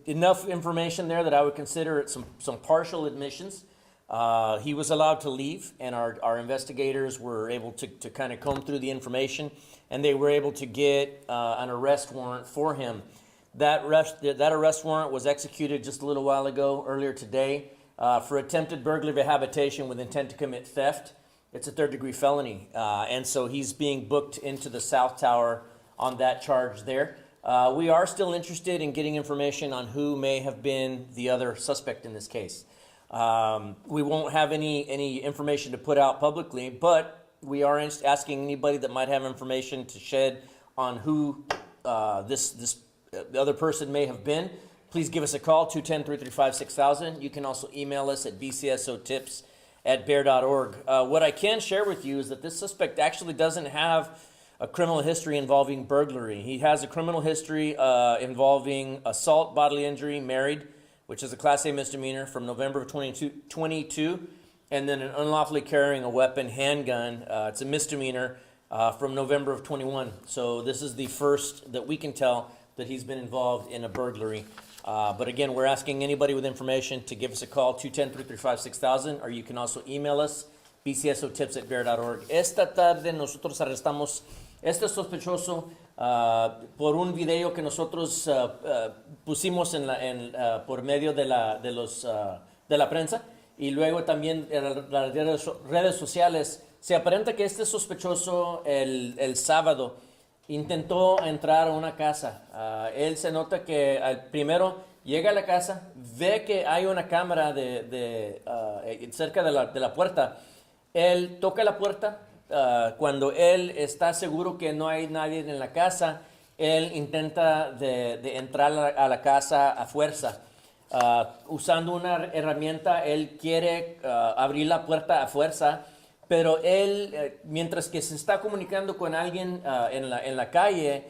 enough information there that I would consider it some partial admissions. He was allowed to leave, and our investigators were able to kind of comb through the information, and they were able to get an arrest warrant for him. That arrest warrant was executed just a little while ago, earlier today, for attempted burglary of habitation with intent to commit theft. It's a third-degree felony, and so he's being booked into the South Tower on that charge there. We are still interested in getting information on who may have been the other suspect in this case. We won't have any information to put out publicly, but we are asking anybody that might have information to shed on who this other person may have been. Please give us a call, 210-335-6000. You can also email us at bcsotips@bear.org. What I can share with you is that this suspect actually doesn't have a criminal history involving burglary. He has a criminal history involving assault, bodily injury, married, which is a Class A misdemeanor from November of 22, and then an unlawfully carrying a weapon, handgun. It's a misdemeanor from November of 21. So this is the first that we can tell that he's been involved in a burglary. But again, we're asking anybody with information to give us a call, 210-335-6000, or you can also email us, bcsotips@bear.org. Esta tarde nosotros arrestamos este sospechoso por un video que nosotros pusimos por medio de la prensa, y luego también en las redes sociales. Se aparenta que este sospechoso el sábado intentó entrar a una casa. Él se nota que primero llega a la casa, ve que hay una cámara cerca de la puerta. Él toca la puerta. Cuando él está seguro que no hay nadie en la casa, él intenta de entrar a la casa a fuerza. Usando una herramienta, él quiere abrir la puerta a fuerza, pero él, mientras que se está comunicando con alguien en la calle,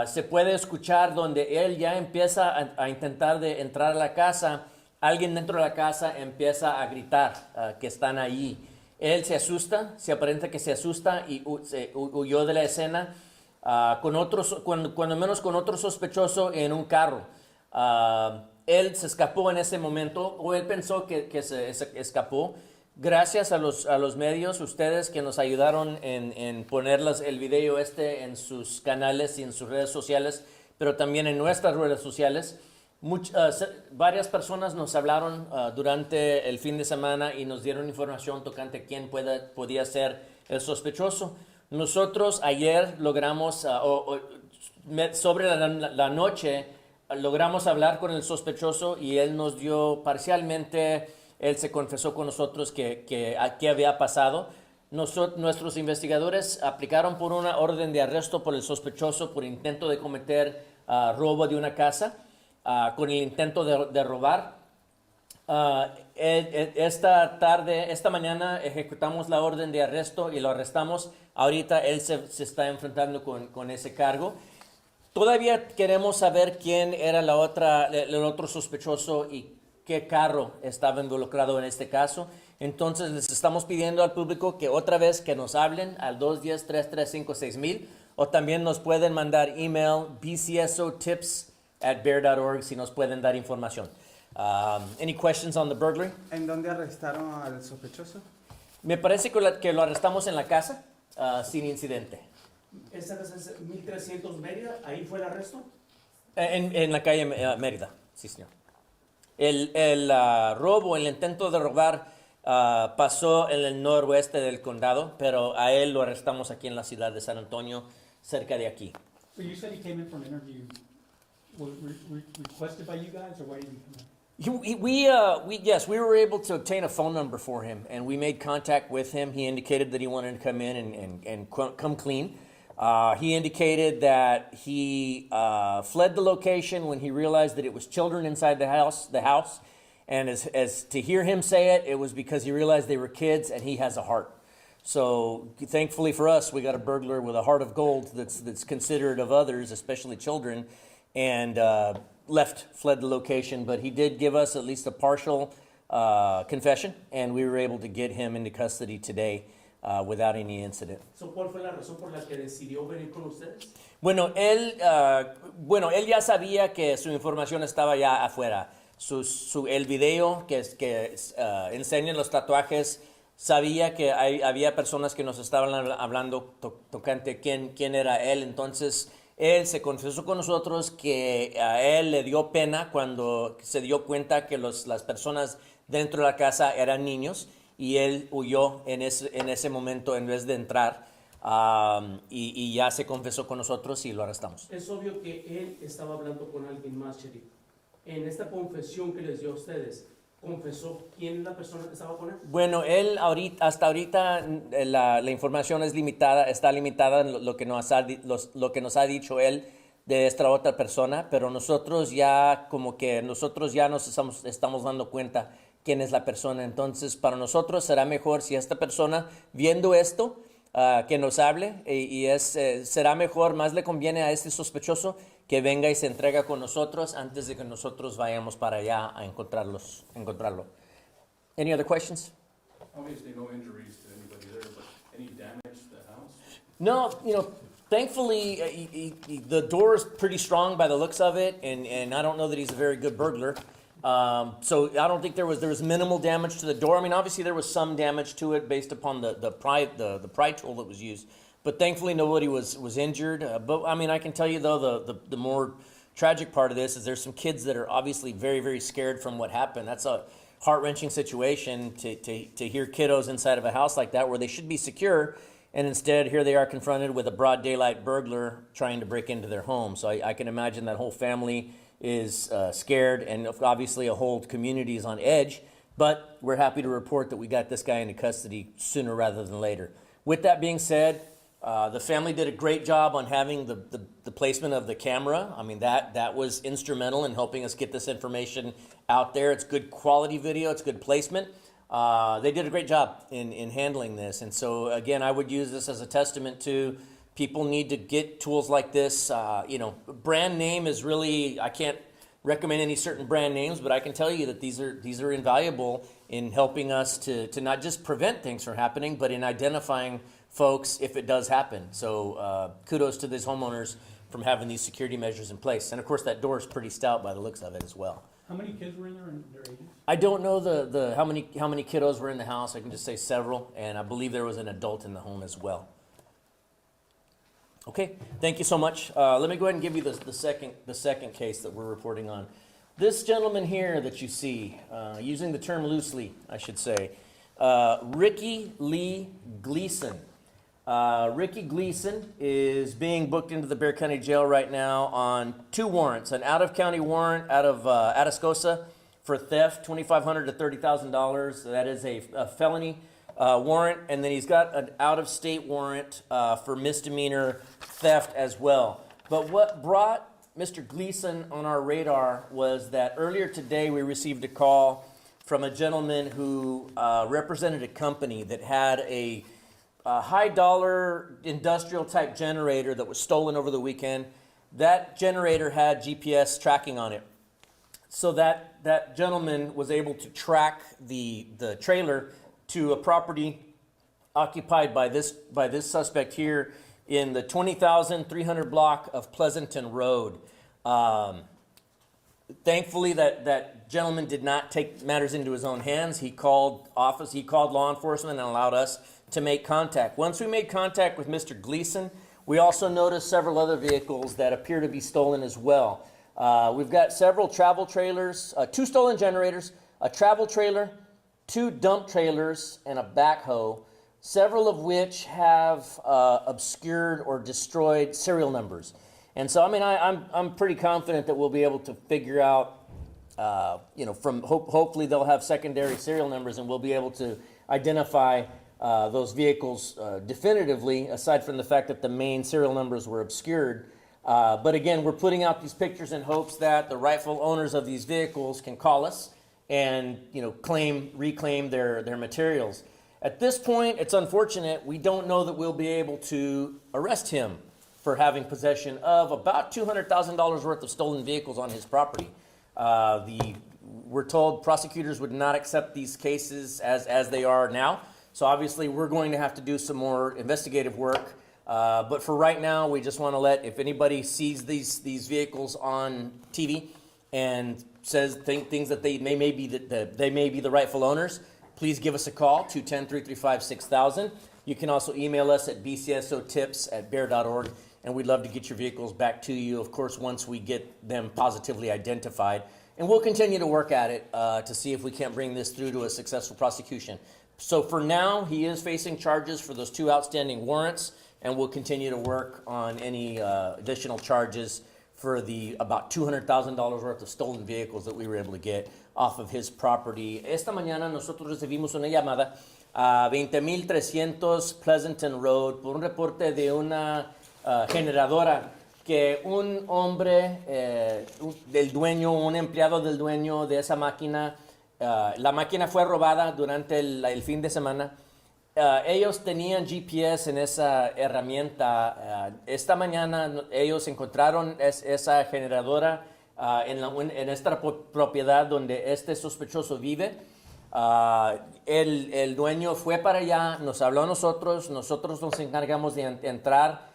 se puede escuchar donde él ya empieza a intentar de entrar a la casa. Alguien dentro de la casa empieza a gritar que están ahí. Él se asusta, se aparenta que se asusta y huyó de la escena cuando menos con otro sospechoso en un carro. Él se escapó en ese momento, o él pensó que se escapó. Gracias a los medios, ustedes que nos ayudaron en poner el video en sus canales y en sus redes sociales, pero también en nuestras redes sociales. Varias personas nos hablaron durante el fin de semana y nos dieron información tocante quién podía ser el sospechoso. Nosotros ayer logramos, sobre la noche, logramos hablar con el sospechoso y él nos dio parcialmente, él se confesó con nosotros qué había pasado. Nuestros investigadores aplicaron por una orden de arresto por el sospechoso por intento de cometer robo de una casa. Con el intento de robar. Esta mañana ejecutamos la orden de arresto y lo arrestamos. Ahorita él se está enfrentando con ese cargo. Todavía queremos saber quién era el otro sospechoso y qué carro estaba involucrado en este caso. Entonces les estamos pidiendo al público que otra vez que nos hablen al 210-335-6000, o también nos pueden mandar email bcsotips@bear.org si nos pueden dar información. Any questions on the burglary? ¿En dónde arrestaron al sospechoso? Me parece que lo arrestamos en la casa sin incidente. ¿Esta casa es 1300 Mérida? ¿Ahí fue el arresto? En la calle Mérida, sí señor. El robo, el intento de robar pasó en el noroeste del condado, pero a él lo arrestamos aquí en la ciudad de San Antonio, cerca de aquí. So you said he came in for an interview. Was requested by you guys, or why did he come in? We were able to obtain a phone number for him, and we made contact with him. He indicated that he wanted to come in and come clean. He indicated that he fled the location when he realized that it was children inside the house. And as to hear him say it, it was because he realized they were kids, and he has a heart. So thankfully for us, we got a burglar with a heart of gold that's considerate of others, especially children, and fled the location. But he did give us at least a partial confession, and we were able to get him into custody today. without any incident. So, ¿cuál fue la razón por la que decidió venir con ustedes? Bueno, él ya sabía que su información estaba ya afuera. El video que enseña los tatuajes, sabía que había personas que nos estaban hablando tocante quién era él. Entonces, él se confesó con nosotros que a él le dio pena cuando se dio cuenta que las personas dentro de la casa eran niños, y él huyó en ese momento en vez de entrar. Y ya se confesó con nosotros y lo arrestamos. Es obvio que él estaba hablando con alguien más, Sheriff. En esta confesión que les dio a ustedes, ¿confesó quién es la persona que estaba con él? Bueno, él hasta ahorita la información es limitada, está limitada en lo que nos ha dicho él de esta otra persona, pero nosotros ya nos estamos dando cuenta quién es la persona. Entonces, para nosotros será mejor si esta persona, viendo esto, que nos hable, será mejor, más le conviene a este sospechoso que venga y se entrega con nosotros antes de que nosotros vayamos para allá a encontrarlo. Any other questions? Obviously, no injuries to anybody there, but any damage to the house? No, thankfully, the door is pretty strong by the looks of it, and I don't know that he's a very good burglar. So I don't think there was minimal damage to the door. I mean, obviously there was some damage to it based upon the pry tool that was used, but thankfully nobody was injured. But I mean, I can tell you though, the more tragic part of this is there's some kids that are obviously very, very scared from what happened. That's a heart-wrenching situation to hear kiddos inside of a house like that where they should be secure, and instead here they are confronted with a broad daylight burglar trying to break into their home. So I can imagine that whole family is scared, and obviously a whole community is on edge, but we're happy to report that we got this guy into custody sooner rather than later. With that being said, the family did a great job on having the placement of the camera. I mean, that was instrumental in helping us get this information out there. It's good quality video, it's good placement. They did a great job in handling this, and so again, I would use this as a testament to people need to get tools like this. Brand name is really, I can't recommend any certain brand names, but I can tell you that these are invaluable in helping us to not just prevent things from happening, but in identifying folks if it does happen. So kudos to these homeowners from having these security measures in place. And of course, that door is pretty stout by the looks of it as well. How many kids were in there and their ages? I don't know how many kiddos were in the house. I can just say several, and I believe there was an adult in the home as well. Okay, thank you so much. Let me go ahead and give you the second case that we're reporting on. This gentleman here that you see, using the term loosely, I should say, Ricky Lee Gleason. Ricky Gleason is being booked into the Bexar County Jail right now on 2 warrants: an out-of-county warrant out of Atascosa for theft, $2,500 to $30,000. That is a felony warrant, and then he's got an out-of-state warrant for misdemeanor theft as well. But what brought Mr. Gleason on our radar was that earlier today we received a call from a gentleman who represented a company that had a high-dollar industrial-type generator that was stolen over the weekend. That generator had GPS tracking on it. So that gentleman was able to track the trailer to a property occupied by this suspect here in the 20,300 block of Pleasanton Road. Thankfully, that gentleman did not take matters into his own hands. He called law enforcement and allowed us to make contact. Once we made contact with Mr. Gleason, we also noticed several other vehicles that appear to be stolen as well. We've got several travel trailers, 2 stolen generators, a travel trailer, 2 dump trailers, and a backhoe, several of which have obscured or destroyed serial numbers. And so, I mean, I'm pretty confident that we'll be able to figure out, hopefully they'll have secondary serial numbers, and we'll be able to identify those vehicles definitively, aside from the fact that the main serial numbers were obscured. But again, we're putting out these pictures in hopes that the rightful owners of these vehicles can call us and reclaim their materials. At this point, it's unfortunate. We don't know that we'll be able to arrest him for having possession of about $200,000 worth of stolen vehicles on his property. We're told prosecutors would not accept these cases as they are now. So obviously, we're going to have to do some more investigative work. But for right now, we just want to let, if anybody sees these vehicles on TV and says things that they may be the rightful owners, please give us a call, 210-335-6000. You can also email us at bcsotips@bear.org, and we'd love to get your vehicles back to you, of course, once we get them positively identified. And we'll continue to work at it to see if we can't bring this through to a successful prosecution. So for now, he is facing charges for those 2 outstanding warrants, and we'll continue to work on any additional charges for the about $200,000 worth of stolen vehicles that we were able to get off of his property. Esta mañana nosotros recibimos una llamada a 20.300 Pleasanton Road por un reporte de una generadora que un hombre, del dueño, un empleado del dueño de esa máquina, la máquina fue robada durante el fin de semana. Ellos tenían GPS en esa herramienta. Esta mañana ellos encontraron esa generadora en esta propiedad donde este sospechoso vive. El dueño fue para allá, nos habló a nosotros nos encargamos de entrar,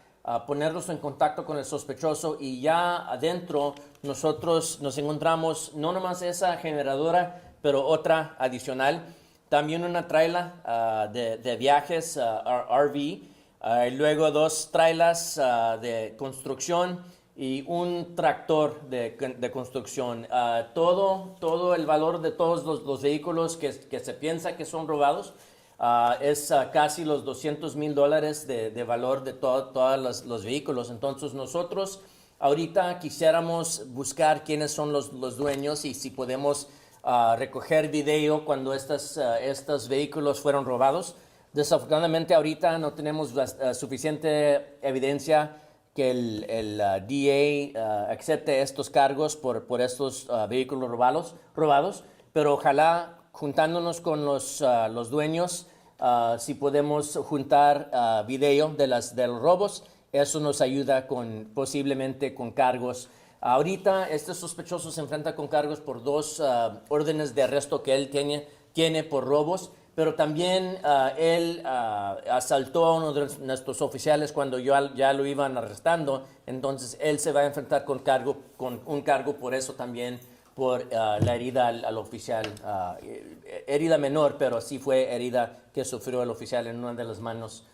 ponernos en contacto con el sospechoso, y ya adentro nosotros nos encontramos no nomás esa generadora, pero otra adicional. También una traila de viajes, RV, y luego 2 trailas de construcción y un tractor de construcción. Todo el valor de todos los vehículos que se piensa que son robados es casi los $200,000 de valor de todos los vehículos. Entonces nosotros ahorita quisiéramos buscar quiénes son los dueños y si podemos recoger video cuando estos vehículos fueron robados. Desafortunadamente ahorita no tenemos suficiente evidencia que el DA acepte estos cargos por estos vehículos robados, pero ojalá juntándonos con los dueños, si podemos juntar video de los robos, eso nos ayuda posiblemente con cargos. Ahorita este sospechoso se enfrenta con cargos por 2 órdenes de arresto que él tiene por robos, pero también él asaltó a uno de nuestros oficiales cuando ya lo iban arrestando. Entonces él se va a enfrentar con un cargo por eso también, por la herida al oficial, herida menor, pero sí fue herida que sufrió el oficial en una de las manos,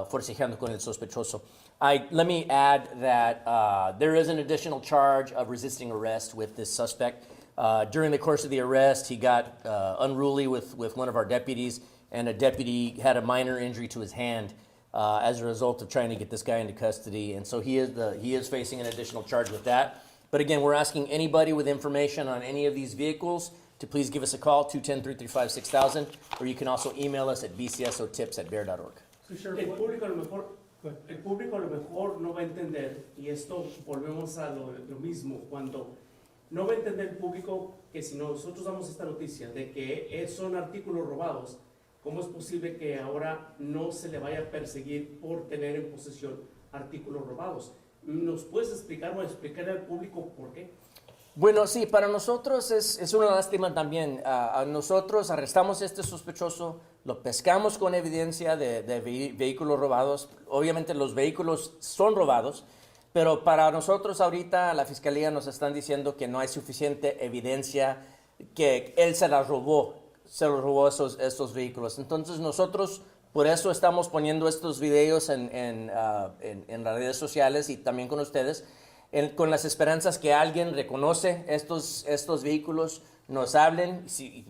forcejeando con el sospechoso. Let me add that there is an additional charge of resisting arrest with this suspect. During the course of the arrest, he got unruly with one of our deputies, and a deputy had a minor injury to his hand as a result of trying to get this guy into custody. And so he is facing an additional charge with that. But again, we're asking anybody with information on any of these vehicles to please give us a call, 210-335-6000, or you can also email us at bcsotips@bear.org. So, Sheriff, El what- público a lo mejor, Go ahead. el público a lo mejor no va a entender, y esto volvemos a lo mismo, cuando no va a entender el público que si nosotros damos esta noticia de que son artículos robados, ¿cómo es posible que ahora no se le vaya a perseguir por tener en posesión artículos robados? ¿Nos puedes explicar o explicar al público por qué? Bueno, sí, para nosotros es una lástima también. Nosotros arrestamos a este sospechoso, lo pescamos con evidencia de vehículos robados. Obviamente los vehículos son robados, pero para nosotros ahorita la fiscalía nos están diciendo que no hay suficiente evidencia que él se los robó estos vehículos. Entonces nosotros por eso estamos poniendo estos videos en las redes sociales y también con ustedes, con las esperanzas que alguien reconoce estos vehículos, nos hablen,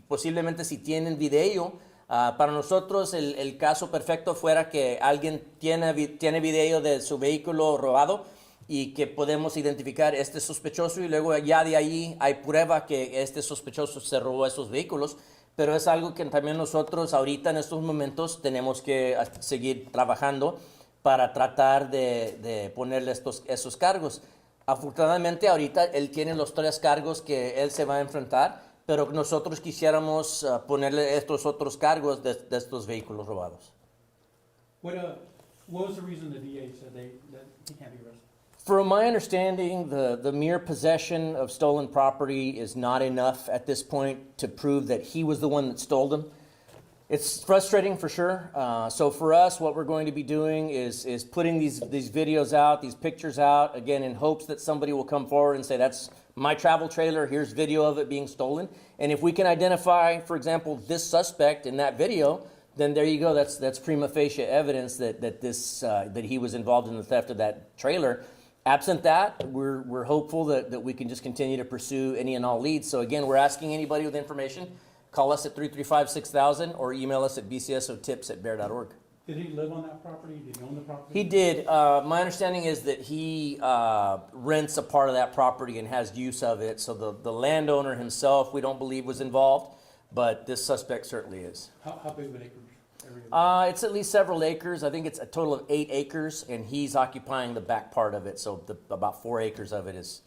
posiblemente si tienen video. Para nosotros el caso perfecto fuera que alguien tiene video de su vehículo robado y que podemos identificar este sospechoso, y luego ya de ahí hay prueba que este sospechoso se robó esos vehículos. Pero es algo que también nosotros ahorita en estos momentos tenemos que seguir trabajando para tratar de ponerle esos cargos. Afortunadamente ahorita él tiene los 3 cargos que él se va a enfrentar, pero nosotros quisiéramos ponerle estos otros cargos de estos vehículos robados. What was the reason the DA said that he can't be arrested? From my understanding, the mere possession of stolen property is not enough at this point to prove that he was the one that stole them. It's frustrating for sure. So for us, what we're going to be doing is putting these videos out, these pictures out, again, in hopes that somebody will come forward and say, that's my travel trailer, here's video of it being stolen. And if we can identify, for example, this suspect in that video, then there you go. That's prima facie evidence that he was involved in the theft of that trailer. Absent that, we're hopeful that we can just continue to pursue any and all leads. So again, we're asking anybody with information, call us at 335-6000 or email us at bcsotips@bear.org. Did he live on that property? Did he own the property? He did. My understanding is that he rents a part of that property and has use of it. So the landowner himself, we don't believe was involved, but this suspect certainly is. How big of an acreage? It's at least several acres. I think it's a total of 8 acres, and he's occupying the back part of it. So about 4 acres of it is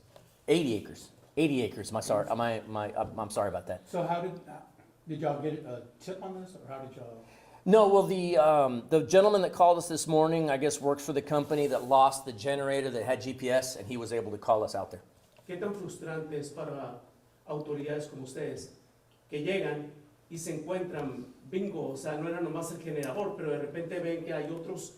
80 acres. 80 acres. I'm sorry about that. So how did y'all get a tip on this, or how did y'all? No, well, the gentleman that called us this morning, I guess, works for the company that lost the generator that had GPS, and he was able to call us out there. ¿Qué tan frustrante es para autoridades como ustedes que llegan y se encuentran bingo? O sea, no era nomás el generador, pero de repente ven que hay otros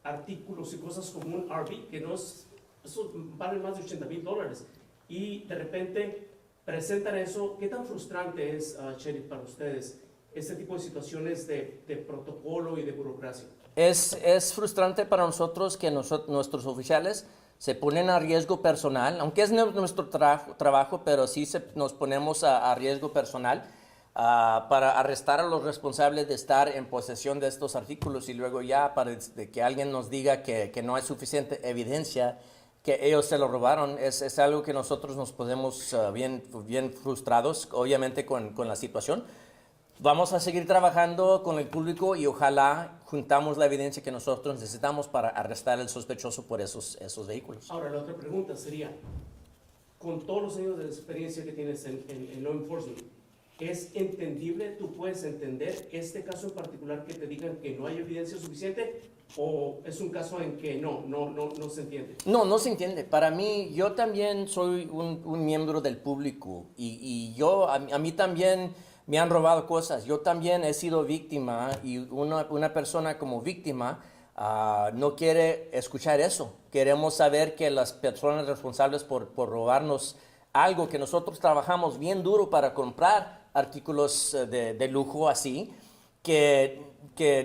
artículos y cosas como un RV, que no es, eso vale más de $80,000. Y de repente presentan eso. ¿Qué tan frustrante es, Sheriff, para ustedes este tipo de situaciones de protocolo y de burocracia? Es frustrante para nosotros que nuestros oficiales se ponen a riesgo personal, aunque es nuestro trabajo, pero sí nos ponemos a riesgo personal para arrestar a los responsables de estar en posesión de estos artículos y luego ya de que alguien nos diga que no hay suficiente evidencia que ellos se lo robaron. Es algo que nosotros nos podemos bien frustrados, obviamente, con la situación. Vamos a seguir trabajando con el público y ojalá juntamos la evidencia que nosotros necesitamos para arrestar al sospechoso por esos vehículos. Ahora, la otra pregunta sería, con todos los años de experiencia que tienes en law enforcement, ¿es entendible, tú puedes entender este caso en particular que te digan que no hay evidencia suficiente, o es un caso en que no se entiende? No se entiende. Para mí, yo también soy un miembro del público y a mí también me han robado cosas. Yo también he sido víctima y una persona como víctima no quiere escuchar eso. Queremos saber que las personas responsables por robarnos algo que nosotros trabajamos bien duro para comprar artículos de lujo así, que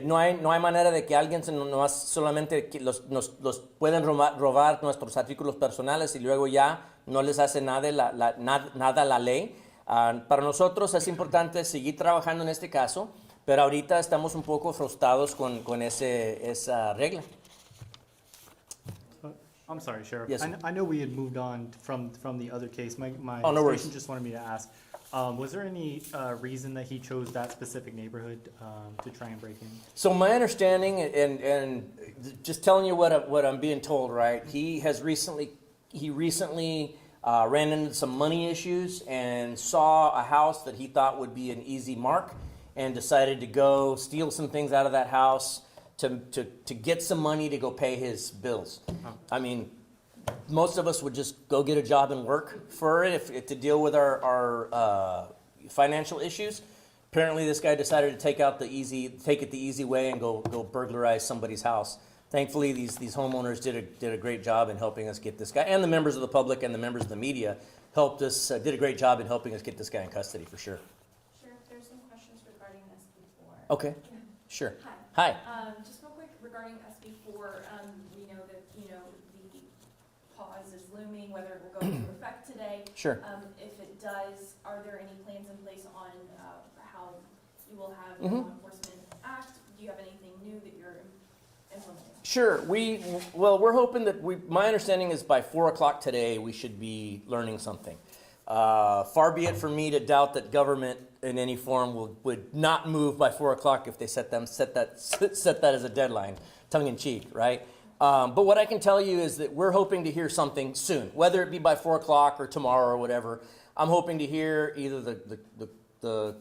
no hay manera de que alguien solamente nos pueden robar nuestros artículos personales y luego ya no les hace nada la ley. Para nosotros es importante seguir trabajando en este caso, pero ahorita estamos un poco frustrados con esa regla. I'm sorry, Sheriff. Yes, I know we had moved on from the other case. My Oh, no worries. station just wanted me to ask, was there any reason that he chose that specific neighborhood to try and break in? So my understanding, and just telling you what I'm being told, right? He recently ran into some money issues and saw a house that he thought would be an easy mark, and decided to go steal some things out of that house to get some money to go pay his bills. I mean, most of us would just go get a job and work for it to deal with our financial issues. Apparently, this guy decided to take it the easy way and go burglarize somebody's house. Thankfully, these homeowners did a great job in helping us get this guy, and the members of the public and the members of the media helped us, did a great job in helping us get this guy in custody for sure. Sheriff, there's some questions regarding SB4. Okay, sure. Hi. Hi. Just real quick regarding SB4, we know that, the pause is looming, whether it will go into effect today. Sure. If it does, are there any plans in place on how you will have the Mhm. law enforcement act? Do you have anything new that you're implementing? Sure. We're hoping that my understanding is by 4 o'clock today we should be learning something. Far be it for me to doubt that government in any form would not move by 4 o'clock if they set that as a deadline, tongue in cheek, right? But what I can tell you is that we're hoping to hear something soon, whether it be by 4 o'clock or tomorrow or whatever. I'm hoping to hear either the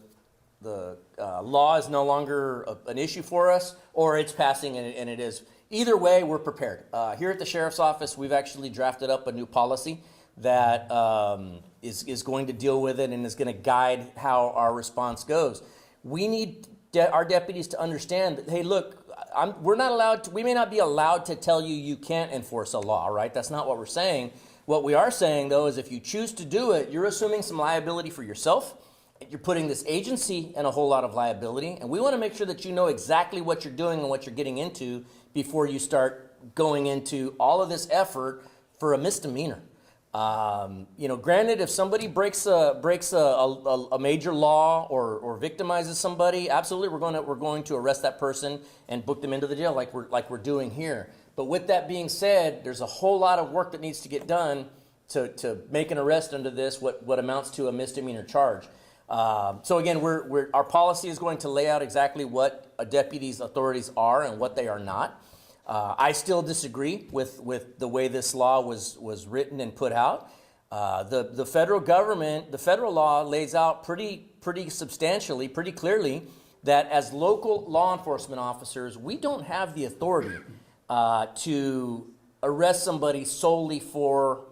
law is no longer an issue for us, or it's passing and it is. Either way, we're prepared. Here at the Sheriff's Office, we've actually drafted up a new policy that is going to deal with it and is going to guide how our response goes. We need our deputies to understand that, hey, look, we're not allowed to, we may not be allowed to tell you you can't enforce a law, right? That's not what we're saying. What we are saying, though, is if you choose to do it, you're assuming some liability for yourself. You're putting this agency in a whole lot of liability, and we want to make sure that you know exactly what you're doing and what you're getting into before you start going into all of this effort for a misdemeanor. Granted, if somebody breaks a major law or victimizes somebody, absolutely, we're going to arrest that person and book them into the jail like we're doing here. But with that being said, there's a whole lot of work that needs to get done to make an arrest under this, what amounts to a misdemeanor charge. So again, our policy is going to lay out exactly what a deputy's authorities are and what they are not. I still disagree with the way this law was written and put out. The federal government, the federal law lays out pretty substantially, pretty clearly, that as local law enforcement officers, we don't have the authority to arrest somebody solely for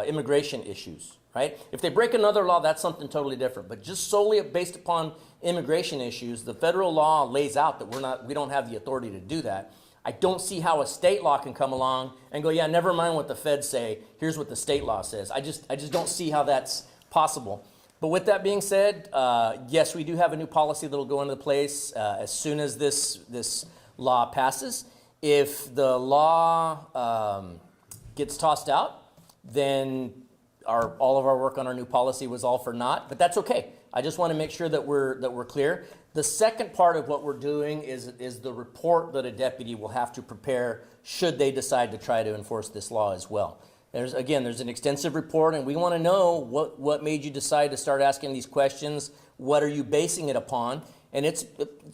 immigration issues. Right? If they break another law, that's something totally different. But just solely based upon immigration issues, the federal law lays out that we don't have the authority to do that. I don't see how a state law can come along and go, yeah, never mind what the feds say. Here's what the state law says. I just don't see how that's possible. But with that being said, yes, we do have a new policy that will go into place as soon as this law passes. If the law gets tossed out, then all of our work on our new policy was all for naught, but that's okay. I just want to make sure that we're clear. The second part of what we're doing is the report that a deputy will have to prepare should they decide to try to enforce this law as well. There's an extensive report, and we want to know what made you decide to start asking these questions. What are you basing it upon? And it's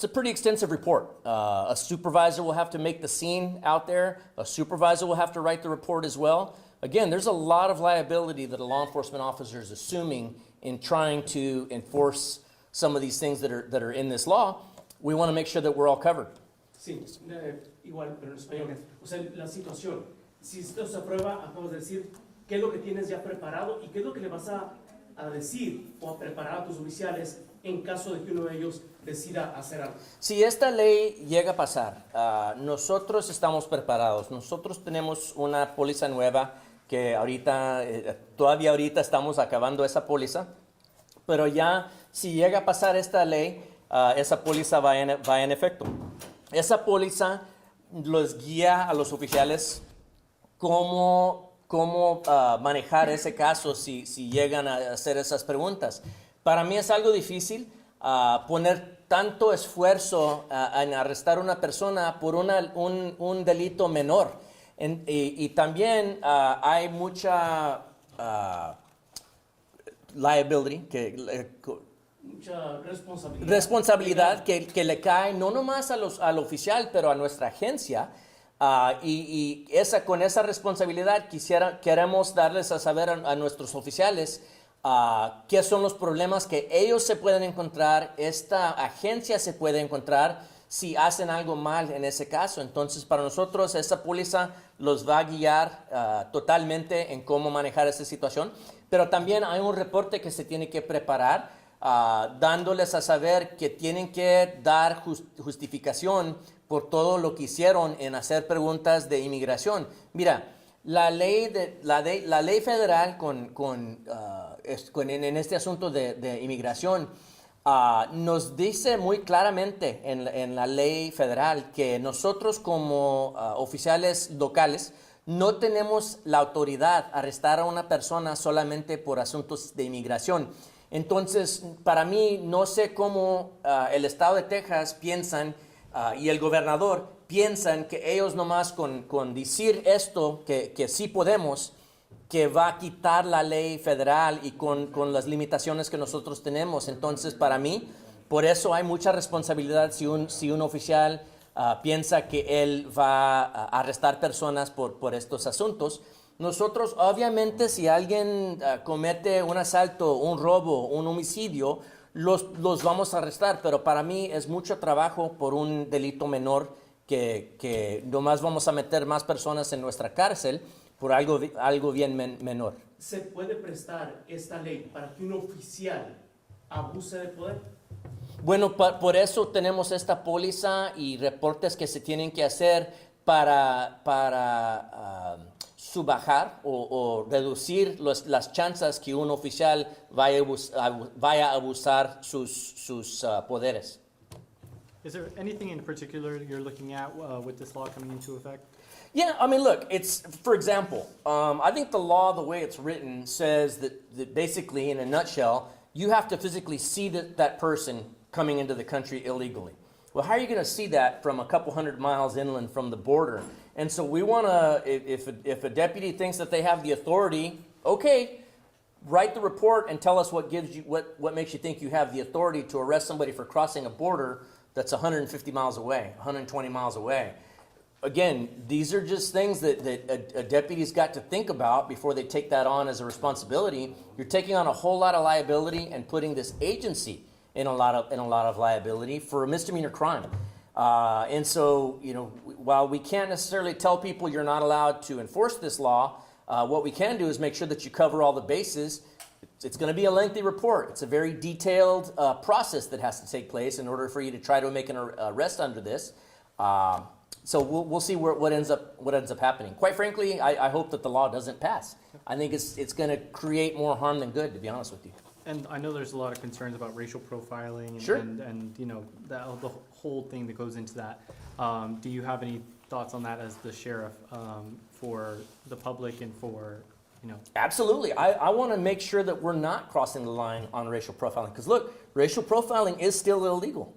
a pretty extensive report. A supervisor will have to make the scene out there. A supervisor will have to write the report as well. Again, there's a lot of liability that a law enforcement officer is assuming in trying to enforce some of these things that are in this law. We want to make sure that we're all covered. Sí, igual, pero en español. O sea, la situación, si esto se aprueba, acabas de decir qué es lo que tienes ya preparado y qué es lo que le vas a decir o a preparar a tus oficiales en caso de que uno de ellos decida hacer algo. Si esta ley llega a pasar, nosotros estamos preparados. Nosotros tenemos una póliza nueva que todavía ahorita estamos acabando esa póliza, pero ya si llega a pasar esta ley, esa póliza va en efecto. Esa póliza los guía a los oficiales cómo manejar ese caso si llegan a hacer esas preguntas. Para mí es algo difícil poner tanto esfuerzo en arrestar a una persona por un delito menor. Y también hay mucha liability, mucha responsabilidad que le cae no nomás al oficial, pero a nuestra agencia. Con esa responsabilidad queremos darles a saber a nuestros oficiales qué son los problemas que ellos se pueden encontrar, esta agencia se puede encontrar si hacen algo mal en ese caso. Entonces, para nosotros, esa póliza los va a guiar totalmente en cómo manejar esa situación. Pero también hay un reporte que se tiene que preparar, dándoles a saber que tienen que dar justificación por todo lo que hicieron en hacer preguntas de inmigración. Mira, la ley federal en este asunto de inmigración nos dice muy claramente en la ley federal que nosotros como oficiales locales no tenemos la autoridad de arrestar a una persona solamente por asuntos de inmigración. Entonces, para mí, no sé cómo el estado de Texas piensan y el gobernador piensan que ellos nomás con decir esto, que sí podemos, que va a quitar la ley federal y con las limitaciones que nosotros tenemos. Entonces, para mí, por eso hay mucha responsabilidad si un oficial piensa que él va a arrestar personas por estos asuntos. Nosotros, obviamente, si alguien comete un asalto, un robo, un homicidio, los vamos a arrestar, pero para mí es mucho trabajo por un delito menor que nomás vamos a meter más personas en nuestra cárcel por algo bien menor. ¿Se puede prestar esta ley para que un oficial abuse de poder? Bueno, por eso tenemos esta póliza y reportes que se tienen que hacer para subajar o reducir las chances que un oficial vaya a abusar sus poderes. Is there anything in particular you're looking at with this law coming into effect? Yeah, I mean, look, it's, for example, I think the law, the way it's written, says that basically, in a nutshell, you have to physically see that person coming into the country illegally. Well, how are you going to see that from a couple hundred miles inland from the border? And so we want to, if a deputy thinks that they have the authority, okay, write the report and tell us what gives you, what makes you think you have the authority to arrest somebody for crossing a border that's 150 miles away, 120 miles away. Again, these are just things that a deputy's got to think about before they take that on as a responsibility. You're taking on a whole lot of liability and putting this agency in a lot of liability for a misdemeanor crime. And so, you know, while we can't necessarily tell people you're not allowed to enforce this law, what we can do is make sure that you cover all the bases. It's going to be a lengthy report. It's a very detailed process that has to take place in order for you to try to make an arrest under this. So we'll see what ends up happening. Quite frankly, I hope that the law doesn't pass. I think it's going to create more harm than good, to be honest with you. And I know there's a lot of concerns about racial profiling and, Sure. and you know, the whole thing that goes into that. Do you have any thoughts on that as the sheriff for the public and for, you know? Absolutely. I want to make sure that we're not crossing the line on racial profiling. Because look, racial profiling is still illegal.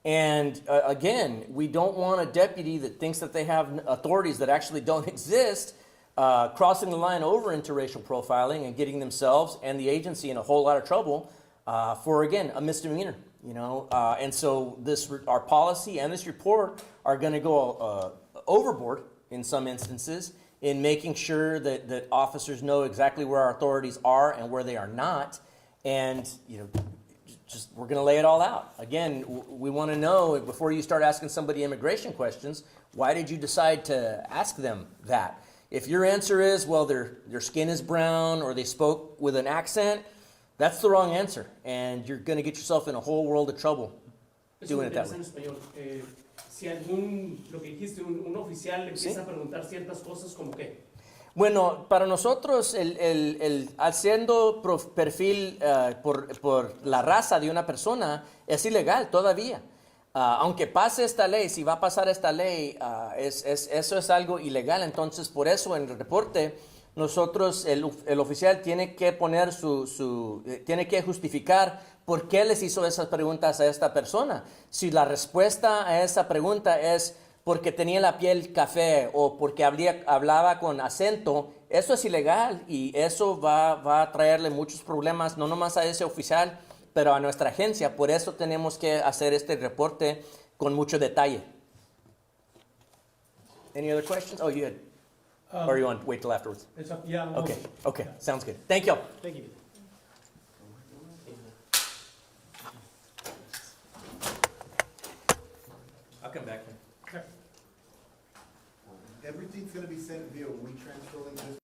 And again, we don't want a deputy that thinks that they have authorities that actually don't exist crossing the line over into racial profiling and getting themselves and the agency in a whole lot of trouble for, again, a misdemeanor. You know, and so our policy and this report are going to go overboard in some instances in making sure that officers know exactly where our authorities are and where they are not, and you know. Just we're going to lay it all out. Again, we want to know before you start asking somebody immigration questions, why did you decide to ask them that? If your answer is, well, their skin is brown or they spoke with an accent, that's the wrong answer. And you're going to get yourself in a whole world of trouble doing it that way. En español. Si lo que dijiste, un oficial le empieza a preguntar ciertas cosas como que. Bueno, para nosotros, haciendo perfil por la raza de una persona es ilegal todavía. Aunque pase esta ley, si va a pasar esta ley, eso es algo ilegal. Entonces, por eso en el reporte, nosotros, el oficial tiene que poner tiene que justificar por qué les hizo esas preguntas a esta persona. Si la respuesta a esa pregunta es porque tenía la piel café o porque hablaba con acento, eso es ilegal y eso va a traerle muchos problemas, no nomás a ese oficial, pero a nuestra agencia. Por eso tenemos que hacer este reporte con mucho detalle. Any other questions? Oh, you had. Or you want to wait till afterwards? It's up, yeah. Okay, sounds good. Thank you. Thank you. I'll come back. Everything's gonna be sent via WeTransfer link, just